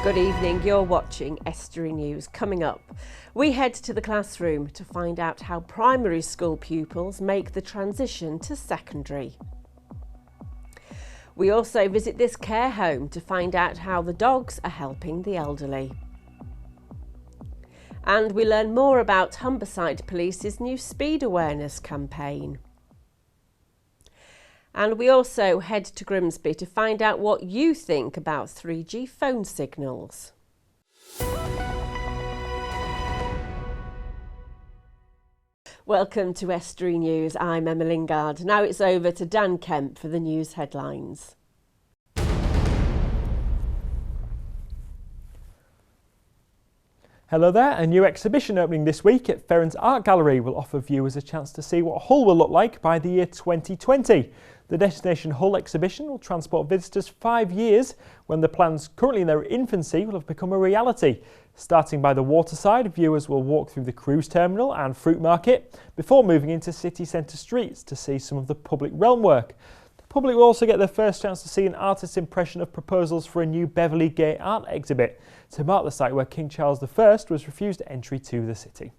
Good evening, you're watching Estuary News. Coming up, we head to the classroom to find out how primary school pupils make the transition to secondary. We also visit this care home to find out how the dogs are helping the elderly. And we learn more about Humberside Police's new speed awareness campaign. And we also head to Grimsby to find out what you think about 3G phone signals. Welcome to Estuary News. I'm Emma Lingard. Now it's over to Dan Kemp for the news headlines. Hello there, a new exhibition opening this week at Ferrens Art Gallery will offer viewers a chance to see what Hull will look like by the year 2020. The Destination Hull exhibition will transport visitors 5 years when the plans currently in their infancy will have become a reality. Starting by the waterside, viewers will walk through the cruise terminal and fruit market before moving into city centre streets to see some of the public realm work. The public will also get their first chance to see an artist's impression of proposals for a new Beverley Gay art exhibit to mark the site where King Charles I was refused entry to the city.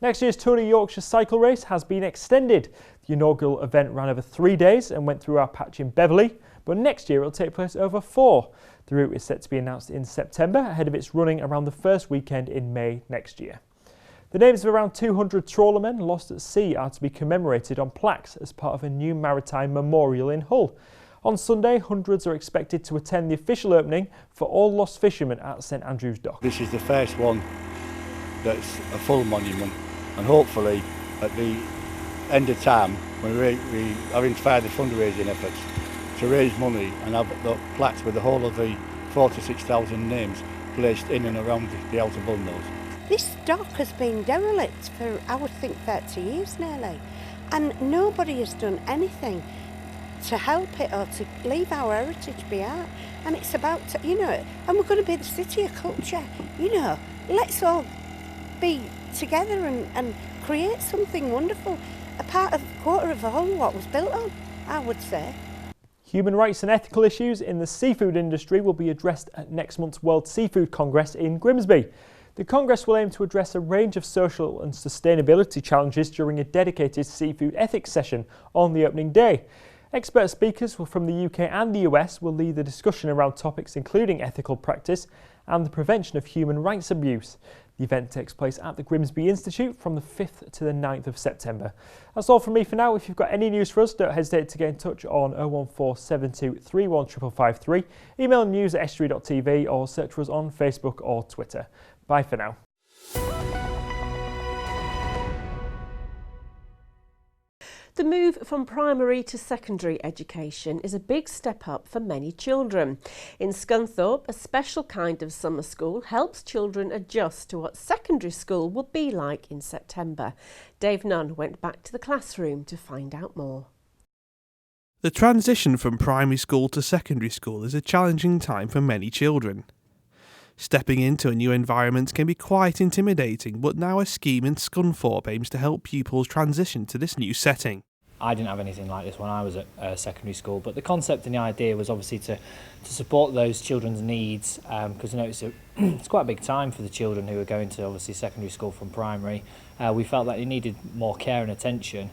Next year's Tour de Yorkshire cycle race has been extended. The inaugural event ran over 3 days and went through our patch in Beverley, but next year it will take place over 4. The route is set to be announced in September ahead of its running around the first weekend in May next year. The names of around 200 trawlermen lost at sea are to be commemorated on plaques as part of a new maritime memorial in Hull. On Sunday, hundreds are expected to attend the official opening for all lost fishermen at St Andrew's Dock. This is the first one that's a full monument, and hopefully at the end of time when we are in further fundraising efforts to raise money and have the plaques with the whole of the 46,000 names placed in and around the outer bundles. This dock has been derelict for, I would think, 30 years nearly, and nobody has done anything to help it or to leave our heritage behind. And it's about, and we're going to be the city of culture, let's all be together and create something wonderful, a part of a quarter of a whole what was built on, I would say. Human rights and ethical issues in the seafood industry will be addressed at next month's World Seafood Congress in Grimsby. The Congress will aim to address a range of social and sustainability challenges during a dedicated seafood ethics session on the opening day. Expert speakers from the UK and the US will lead the discussion around topics including ethical practice and the prevention of human rights abuse. The event takes place at the Grimsby Institute from the 5th to the 9th of September. That's all from me for now. If you've got any news for us, don't hesitate to get in touch on 01472 31553, email news@estuary.tv or search for us on Facebook or Twitter. Bye for now. The move from primary to secondary education is a big step up for many children. In Scunthorpe, a special kind of summer school helps children adjust to what secondary school will be like in September. Dave Nunn went back to the classroom to find out more. The transition from primary school to secondary school is a challenging time for many children. Stepping into a new environment can be quite intimidating, but now a scheme in Scunthorpe aims to help pupils transition to this new setting. I didn't have anything like this when I was at secondary school, but the concept and the idea was obviously to support those children's needs, because it's quite a big time for the children who are going to obviously secondary school from primary. We felt that they needed more care and attention.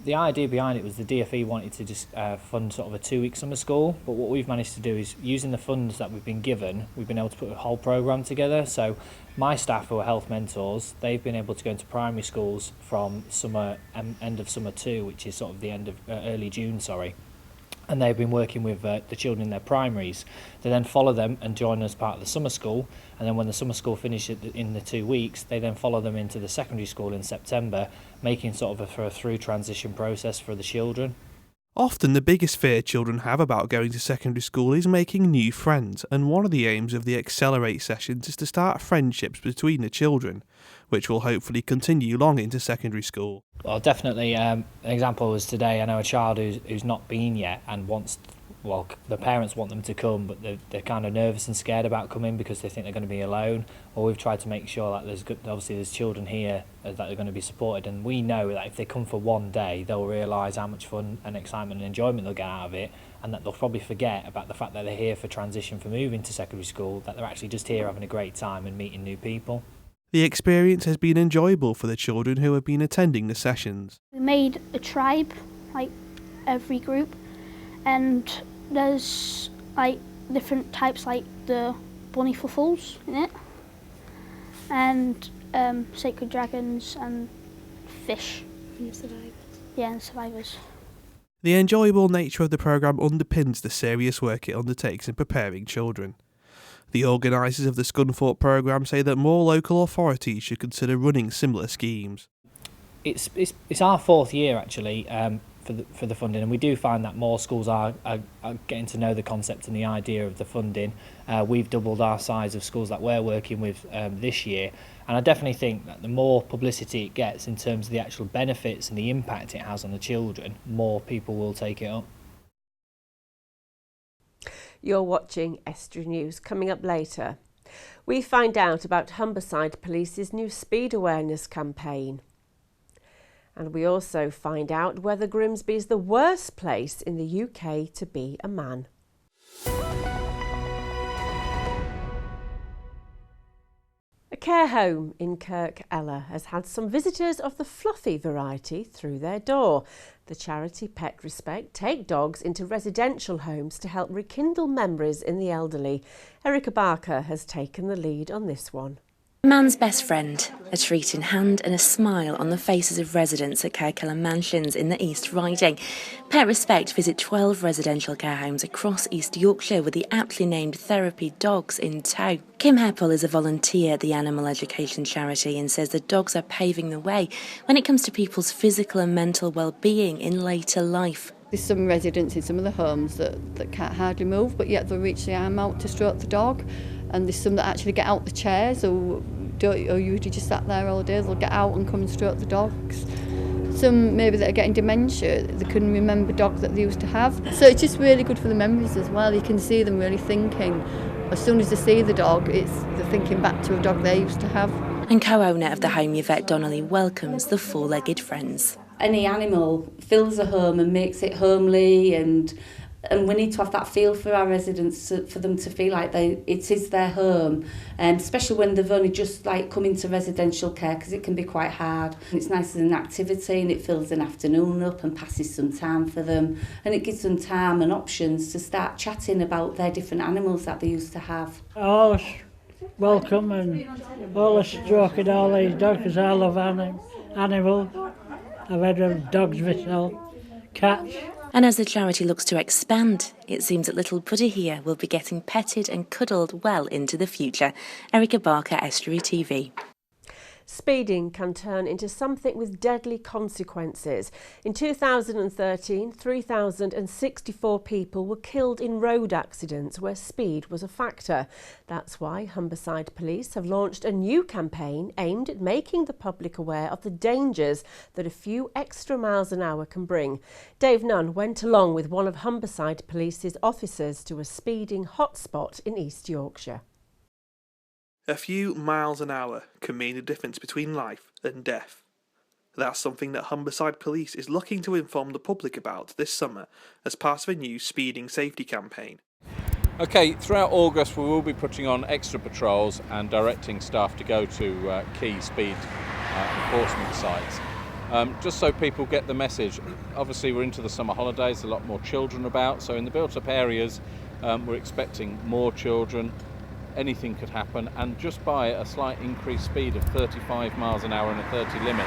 The idea behind it was the DFE wanted to just fund sort of a 2-week summer school, but what we've managed to do is, using the funds that we've been given, we've been able to put a whole programme together. So my staff, who are health mentors, they've been able to go into primary schools from summer, end of summer 2, which is sort of the end of early June, and they've been working with the children in their primaries. They then follow them and join as part of the summer school, and then when the summer school finishes in the 2 weeks, they then follow them into the secondary school in September, making sort of a through transition process for the children. Often the biggest fear children have about going to secondary school is making new friends, and one of the aims of the Accelerate sessions is to start friendships between the children, which will hopefully continue long into secondary school. Well, definitely. An example was today, I know a child who's not been yet and wants well, the parents want them to come, but they're kind of nervous and scared about coming because they think they're going to be alone. Or we've tried to make sure that there's children here that are going to be supported, and we know that if they come for one day, they'll realise how much fun and excitement and enjoyment they'll get out of it, and that they'll probably forget about the fact that they're here for transition for moving to secondary school, that they're actually just here having a great time and meeting new people. The experience has been enjoyable for the children who have been attending the sessions. We made a tribe, like every group, and there's like different types, like the bunny fuffles in it, and sacred dragons and fish. And the survivors. Yeah, and survivors. The enjoyable nature of the programme underpins the serious work it undertakes in preparing children. The organisers of the Scunthorpe programme say that more local authorities should consider running similar schemes. It's our 4th year actually for the funding, and we do find that more schools are getting to know the concept and the idea of the funding. We've doubled our size of schools that we're working with this year, and I definitely think that the more publicity it gets in terms of the actual benefits and the impact it has on the children, more people will take it up. You're watching Estuary News. Coming up later, we find out about Humberside Police's new speed awareness campaign. And we also find out whether Grimsby is the worst place in the UK to be a man. A care home in Kirk Ella has had some visitors of the fluffy variety through their door. The charity Pet Respect take dogs into residential homes to help rekindle memories in the elderly. Erica Barker has taken the lead on this one. A man's best friend, a treat in hand and a smile on the faces of residents at Kirkella Mansions in the East Riding. Pet Respect visit 12 residential care homes across East Yorkshire with the aptly named therapy dogs in tow. Kim Heppel is a volunteer at the animal education charity and says the dogs are paving the way when it comes to people's physical and mental well-being in later life. There's some residents in some of the homes that can't hardly move, but yet they'll reach the arm out to stroke the dog. And there's some that actually get out the chairs or usually just sat there all day. They'll get out and come and stroke the dogs. Some maybe that are getting dementia, they can remember dogs that they used to have. So it's just really good for the memories as well. You can see them really thinking. As soon as they see the dog, they're thinking back to a dog they used to have. And co-owner of the home, Yvette Donnelly, welcomes the four-legged friends. Any animal fills a home and makes it homely, and we need to have that feel for our residents, for them to feel like it is their home, especially when they've only just come into residential care, because it can be quite hard. And it's nice as an activity, and it fills an afternoon up and passes some time for them, and it gives them time and options to start chatting about their different animals that they used to have. Always welcome and always stroking all these dogs, because I love animals. I've had dogs myself, cats. And as the charity looks to expand, it seems that little Buddy here will be getting petted and cuddled well into the future. Erica Barker, Estuary TV. Speeding can turn into something with deadly consequences. In 2013, 3,064 people were killed in road accidents where speed was a factor. That's why Humberside Police have launched a new campaign aimed at making the public aware of the dangers that a few extra miles an hour can bring. Dave Nunn went along with one of Humberside Police's officers to a speeding hotspot in East Yorkshire. A few miles an hour can mean the difference between life and death. That's something that Humberside Police is looking to inform the public about this summer as part of a new speeding safety campaign. Okay, throughout August we will be putting on extra patrols and directing staff to go to key speed enforcement sites. Just so people get the message. Obviously we're into the summer holidays, a lot more children about, so in the built-up areas we're expecting more children. Anything could happen, and just by a slight increased speed of 35 miles an hour and a 30 limit,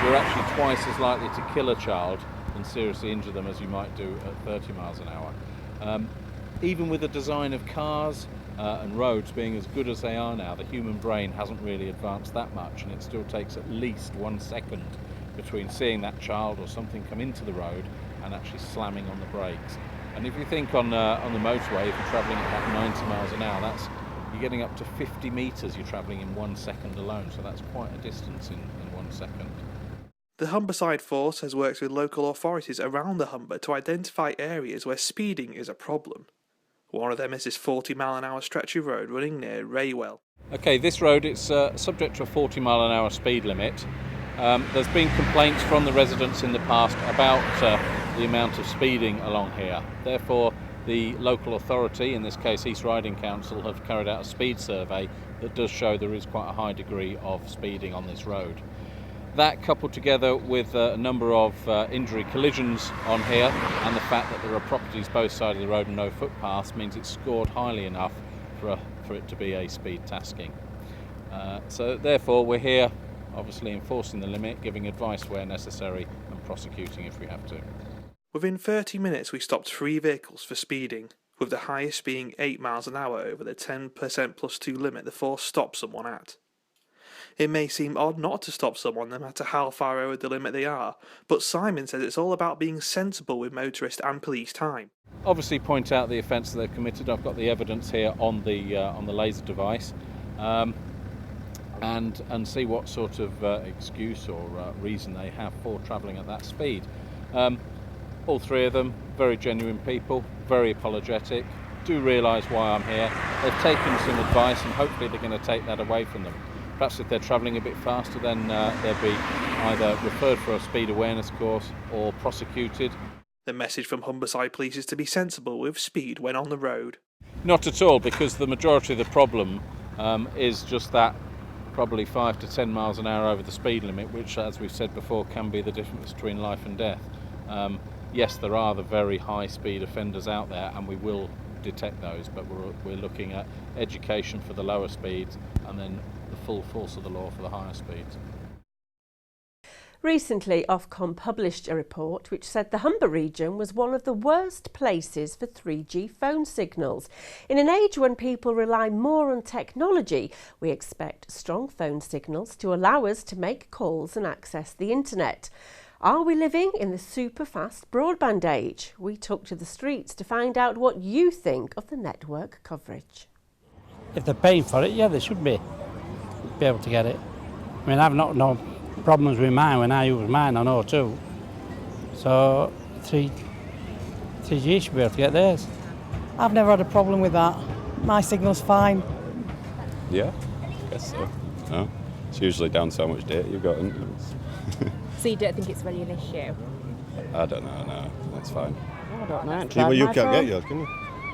you're actually twice as likely to kill a child and seriously injure them as you might do at 30 miles an hour. Even with the design of cars and roads being as good as they are now, the human brain hasn't really advanced that much, and it still takes at least 1 second between seeing that child or something come into the road and actually slamming on the brakes. And if you think on the motorway, if you're travelling at about 90 miles an hour, you're getting up to 50 metres you're travelling in 1 second alone, so that's quite a distance in 1 second. The Humberside Force has worked with local authorities around the Humber to identify areas where speeding is a problem. One of them is this 40-mile-an-hour stretch of road running near Raywell. Okay, this road, it's subject to a 40-mile-an-hour speed limit. There's been complaints from the residents in the past about the amount of speeding along here. Therefore, the local authority, in this case East Riding Council, have carried out a speed survey that does show there is quite a high degree of speeding on this road. That, coupled together with a number of injury collisions on here and the fact that there are properties both sides of the road and no footpaths, means it's scored highly enough for it to be a speed tasking. So therefore we're here obviously enforcing the limit, giving advice where necessary and prosecuting if we have to. Within 30 minutes we stopped 3 vehicles for speeding, with the highest being 8 miles an hour over the 10% plus 2 limit the force stopped someone at. It may seem odd not to stop someone no matter how far over the limit they are, but Simon says it's all about being sensible with motorist and police time. Obviously point out the offence that they've committed. I've got the evidence here on the laser device, and see what sort of excuse or reason they have for travelling at that speed. All 3 of them, very genuine people, very apologetic, do realise why I'm here. They've taken some advice and hopefully they're going to take that away from them. Perhaps if they're travelling a bit faster, then they'll be either referred for a speed awareness course or prosecuted. The message from Humberside Police is to be sensible with speed when on the road. Not at all, because the majority of the problem is just that probably 5 to 10 miles an hour over the speed limit, which, as we've said before, can be the difference between life and death. Yes, there are the very high speed offenders out there, and we will detect those, but we're looking at education for the lower speeds and then the full force of the law for the higher speeds. Recently, Ofcom published a report which said the Humber region was one of the worst places for 3G phone signals. In an age when people rely more on technology, we expect strong phone signals to allow us to make calls and access the internet. Are we living in the super-fast broadband age? We took to the streets to find out what you think of the network coverage. If they're paying for it, yeah, they should be able to get it. I mean, I've not no problems with mine when I use mine on O2. So 3G should be able to get theirs. I've never had a problem with that. My signal's fine. Yeah, I guess so. No, it's usually down to how much data you've got. So you don't think it's really an issue? I don't know, no, that's fine. I don't know. Well, you can't get yours, can you?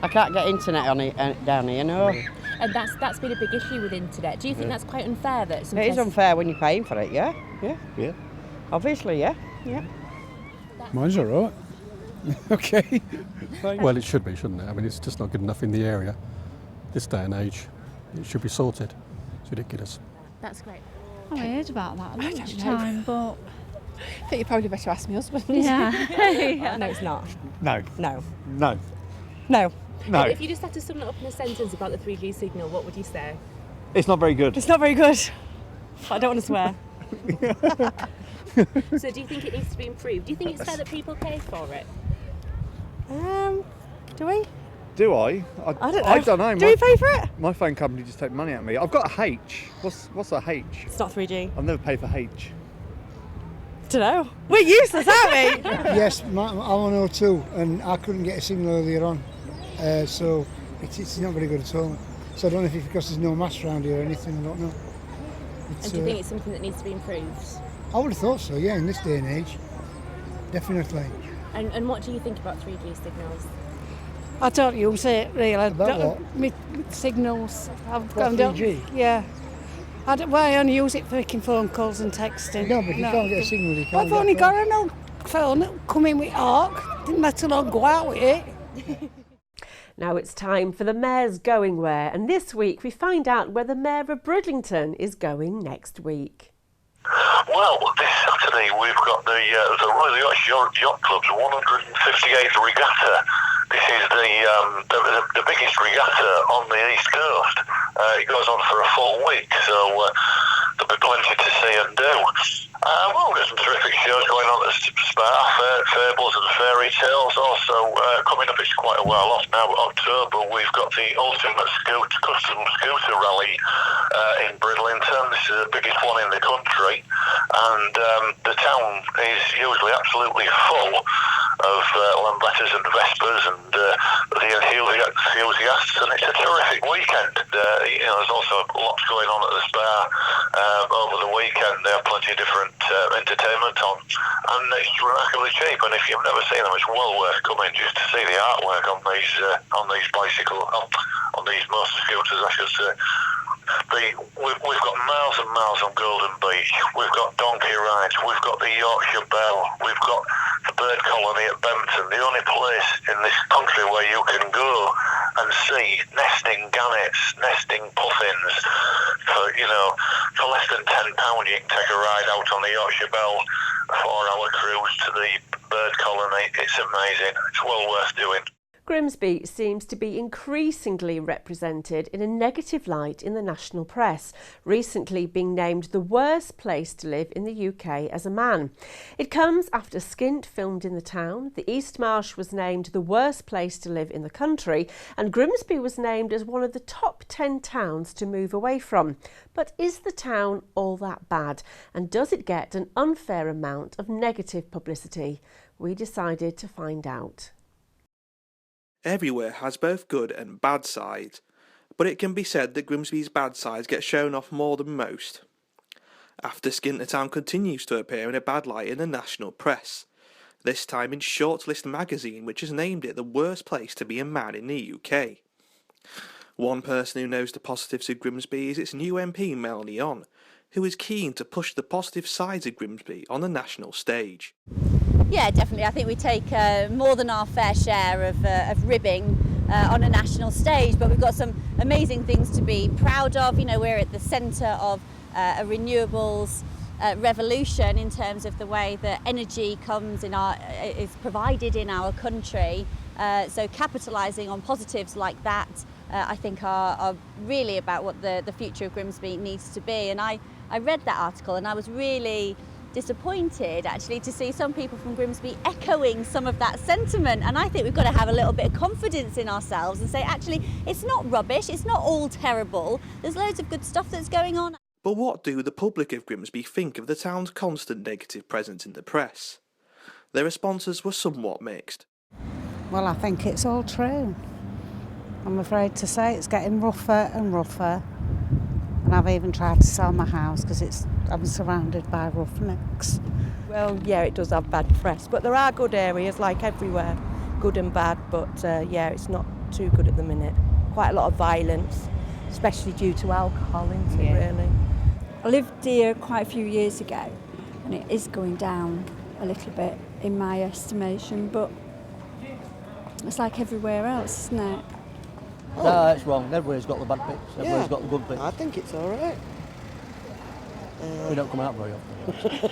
I can't get internet on it down here, no. And that's been a big issue with internet. Do you think that's quite unfair? That it is unfair when you're paying for it, yeah. Obviously, yeah. Mine's all right. Okay. Well, it should be, shouldn't it? I mean, it's just not good enough in the area. This day and age, it should be sorted. It's ridiculous. That's great. I heard about that at lunchtime, but I think you probably better ask my husband. Yeah. No, it's not. No. No. No. No. No. If you just had to sum it up in a sentence about the 3G signal, what would you say? It's not very good. It's not very good. I don't want to swear. So do you think it needs to be improved? Do you think it's fair that people pay for it? Do we? Do I? I don't know. I don't know. Do we pay for it? My phone company just take money out of me. I've got a H. What's a H? It's not 3G. I've never paid for H. Don't know. We're useless, aren't we? Yes, I'm on O2 and I couldn't get a signal earlier on, so it's not very good at all. So I don't know if it's because there's no masts around here or anything, I don't know. And do you think it's something that needs to be improved? I would have thought so, yeah, in this day and age, definitely. And what do you think about 3G signals? I don't use it really. About what? Me signals. I've What, 3G? Yeah. I only use it for making phone calls and texting. No, but you can't get a signal, you can't I've get only a got an old phone that come in with ARC. Didn't let alone go out with it. Now it's time for the Mayor's Going Where, and this week we find out where the Mayor of Bridlington is going next week. Well, this Saturday we've got the Royal Yacht Club's 158th regatta. This is the biggest regatta on the East Coast. It goes on for a full week, so the there'll be plenty to see and do. Well, we've got some terrific shows going on at Spa, Fables and Fairy Tales. Also, coming up, it's quite a while off now, but October, we've got the Ultimate Custom Scooter Rally in Bridlington. This is the biggest one in the country, and the town is usually absolutely full of Lambetters and Vespers and the enthusiasts, and it's a terrific weekend. There's also lots going on at the Spa over the weekend. They have plenty of different entertainment on, and it's remarkably cheap. And if you've never seen them, it's well worth coming just to see the artwork on these bicycle on these motor scooters, I should say. We've got miles and miles on Golden Beach. We've got donkey rides. We've got the Yorkshire Bell. We've got the bird colony at Bempton. The only place in this country where you can go and see nesting gannets, nesting puffins for less than £10. You can take a ride out on the Yorkshire Bell, a 4-hour cruise to the bird colony. It's amazing. It's well worth doing. Grimsby seems to be increasingly represented in a negative light in the national press, recently being named the worst place to live in the UK as a man. It comes after Skint filmed in the town, the East Marsh was named the worst place to live in the country, and Grimsby was named as one of the top 10 towns to move away from. But is the town all that bad, and does it get an unfair amount of negative publicity? We decided to find out. Everywhere has both good and bad sides, but it can be said that Grimsby's bad sides get shown off more than most. After Skint, the town continues to appear in a bad light in the national press, this time in Shortlist magazine, which has named it the worst place to be a man in the UK. One person who knows the positives of Grimsby is its new MP Melanie On, who is keen to push the positive sides of Grimsby on the national stage. Yeah, definitely. I think we take more than our fair share of ribbing on a national stage, but we've got some amazing things to be proud of. We're at the centre of a renewables revolution in terms of the way that energy is provided in our country. So capitalising on positives like that, I think are really about what the future of Grimsby needs to be. And I read that article and I was really disappointed actually to see some people from Grimsby echoing some of that sentiment, and I think we've got to have a little bit of confidence in ourselves and say actually it's not rubbish, it's not all terrible, there's loads of good stuff that's going on. But what do the public of Grimsby think of the town's constant negative presence in the press? Their responses were somewhat mixed. Well, I think it's all true. I'm afraid to say it's getting rougher and rougher, and I've even tried to sell my house because I'm surrounded by roughnecks. Well, yeah, it does have bad press, but there are good areas, like everywhere, good and bad, but yeah, it's not too good at the minute. Quite a lot of violence, especially due to alcohol, isn't it, really? I lived here quite a few years ago, and it is going down a little bit in my estimation, but it's like everywhere else, isn't it? No, it's wrong. Everywhere's got the bad bits, everywhere's got the good bits. I think it's all right. We don't come out very often.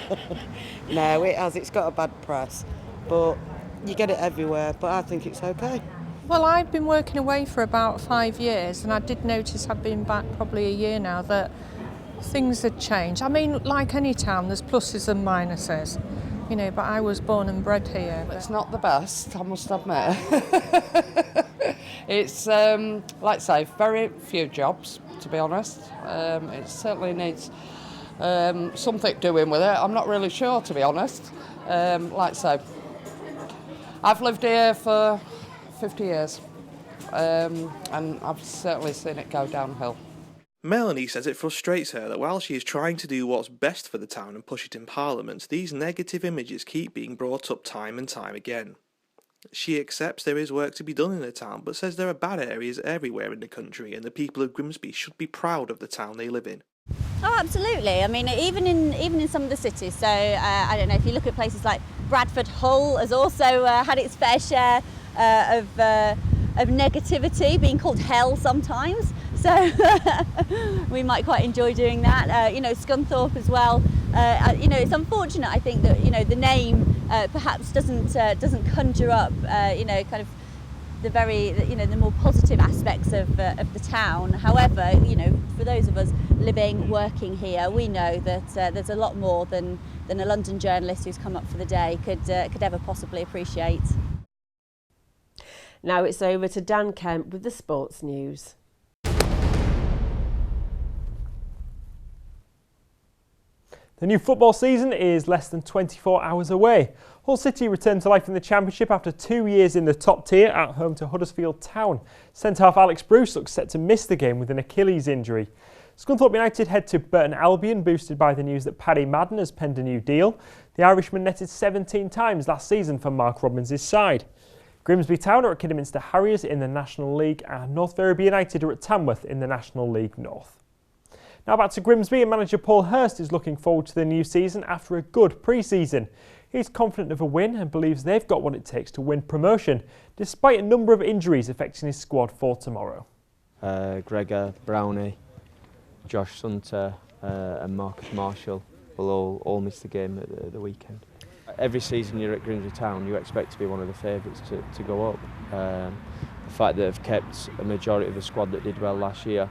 No, it has. It's got a bad press, but you get it everywhere, but I think it's okay. Well, I've been working away for about 5 years, and I did notice I've been back probably a year now that things had changed. I mean, like any town, there's pluses and minuses, but I was born and bred here. It's not the best, I must admit. It's, like I say, very few jobs, to be honest. It certainly needs something doing with it. I'm not really sure, to be honest. Like I say, I've lived here for 50 years, and I've certainly seen it go downhill. Melanie says it frustrates her that while she is trying to do what's best for the town and push it in Parliament, these negative images keep being brought up time and time again. She accepts there is work to be done in the town, but says there are bad areas everywhere in the country and the people of Grimsby should be proud of the town they live in. Oh, absolutely. I mean, even in some of the cities. So I don't know, if you look at places like Bradford, Hull has also had its fair share of negativity, being called hell sometimes. So we might quite enjoy doing that. Scunthorpe as well. It's unfortunate, I think, that the name perhaps doesn't conjure up kind of the more positive aspects of the town. However, for those of us living, working here, we know that there's a lot more than a London journalist who's come up for the day could ever possibly appreciate. Now it's over to Dan Kemp with the sports news. The new football season is less than 24 hours away. Hull City returned to life in the Championship after 2 years in the top tier at home to Huddersfield Town. Centre-half Alex Bruce looks set to miss the game with an Achilles injury. Scunthorpe United head to Burton Albion, boosted by the news that Paddy Madden has penned a new deal. The Irishman netted 17 times last season for Mark Robbins' side. Grimsby Town are at Kidderminster Harriers in the National League, and North Ferriby United are at Tamworth in the National League North. Now back to Grimsby, and manager Paul Hurst is looking forward to the new season after a good pre-season. He's confident of a win and believes they've got what it takes to win promotion, despite a number of injuries affecting his squad for tomorrow. Gregor, Brownie, Josh Sunter and Marcus Marshall will all miss the game at the weekend. Every season you're at Grimsby Town, you expect to be one of the favourites to go up. The fact that they've kept a majority of the squad that did well last year,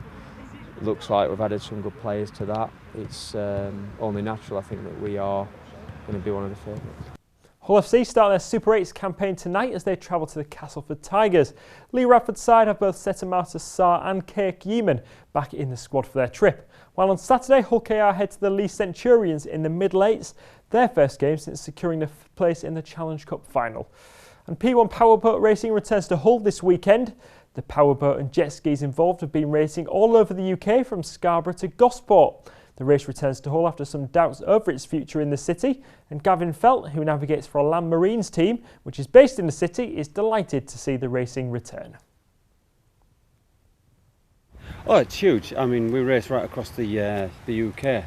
it looks like we've added some good players to that. It's only natural, I think, that we are going to be one of the favourites. Hull FC start their Super 8s campaign tonight as they travel to the Castleford Tigers. Lee Radford's side have both Setamata Sarr and Kirk Yeeman back in the squad for their trip. While on Saturday, Hull KR head to the Lee Centurions in the Middle Eights, their first game since securing the place in the Challenge Cup final. And P1 Powerboat Racing returns to Hull this weekend. The powerboat and jet skis involved have been racing all over the UK from Scarborough to Gosport. The race returns to Hull after some doubts over its future in the city, and Gavin Felt, who navigates for a Land Marines team, which is based in the city, is delighted to see the racing return. Oh, it's huge. I mean, we race right across the UK,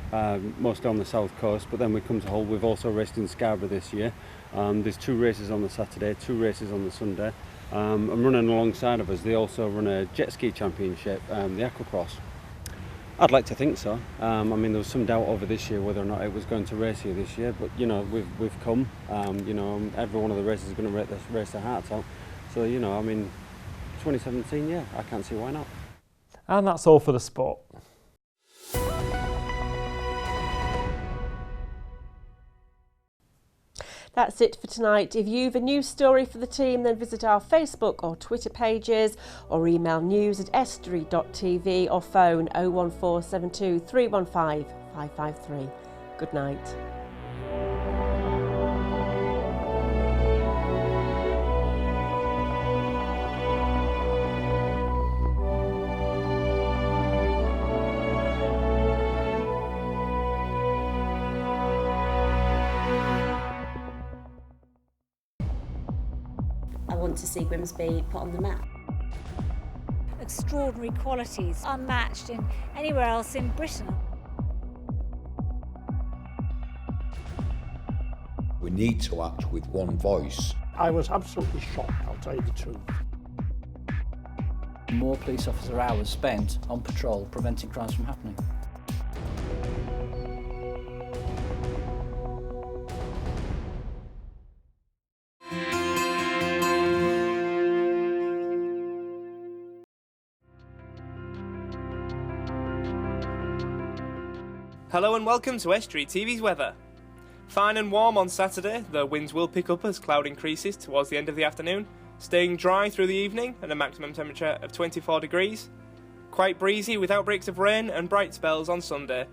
mostly on the south coast, but then we come to Hull. We've also raced in Scarborough this year. There's 2 races on the Saturday, 2 races on the Sunday. And running alongside of us, they also run a jet ski championship, the Aquacross. I'd like to think so. I mean, there was some doubt over this year whether or not it was going to race here this year, but we've come. Every one of the races is going to race their hearts out. So I mean, 2017, yeah, I can't see why not. And that's all for the sport. That's it for tonight. If you've a news story for the team, then visit our Facebook or Twitter pages or email news@estuary.tv or phone 01472 315 553. Good night. To see Grimsby put on the map. Extraordinary qualities, unmatched in anywhere else in Britain. We need to act with one voice. I was absolutely shocked, I'll tell you the truth. More police officer hours spent on patrol preventing crimes from happening. Hello and welcome to Estuary TV's weather. Fine and warm on Saturday, the winds will pick up as cloud increases towards the end of the afternoon, staying dry through the evening at a maximum temperature of 24 degrees. Quite breezy with outbreaks of rain and bright spells on Sunday,